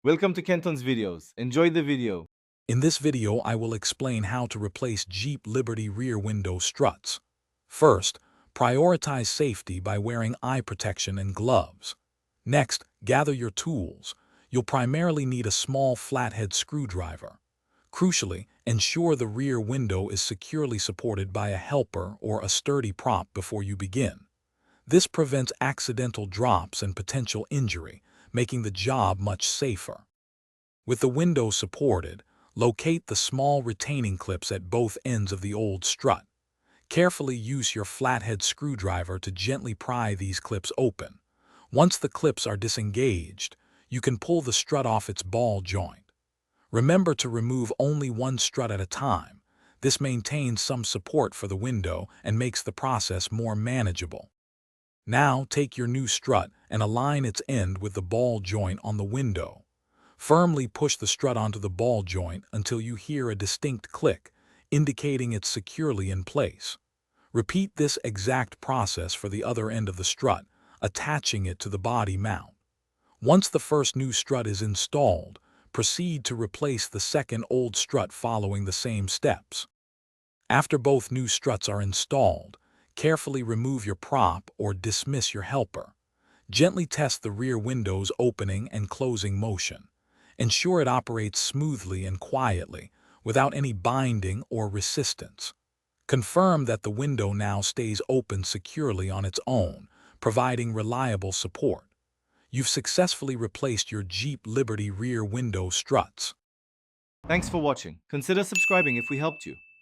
Welcome to Kenton's videos. Enjoy the video. In this video, I will explain how to replace Jeep Liberty rear window struts. First, prioritize safety by wearing eye protection and gloves. Next, gather your tools. You'll primarily need a small flathead screwdriver. Crucially, ensure the rear window is securely supported by a helper or a sturdy prop before you begin. This prevents accidental drops and potential injury, making the job much safer. With the window supported, locate the small retaining clips at both ends of the old strut. Carefully use your flathead screwdriver to gently pry these clips open. Once the clips are disengaged, you can pull the strut off its ball joint. Remember to remove only one strut at a time. This maintains some support for the window and makes the process more manageable. Now take your new strut and align its end with the ball joint on the window. Firmly push the strut onto the ball joint until you hear a distinct click, indicating it's securely in place. Repeat this exact process for the other end of the strut, attaching it to the body mount. Once the first new strut is installed, proceed to replace the second old strut following the same steps. After both new struts are installed, carefully remove your prop or dismiss your helper. Gently test the rear window's opening and closing motion. Ensure it operates smoothly and quietly, without any binding or resistance. Confirm that the window now stays open securely on its own, providing reliable support. You've successfully replaced your Jeep Liberty rear window struts. Thanks for watching. Consider subscribing if we helped you.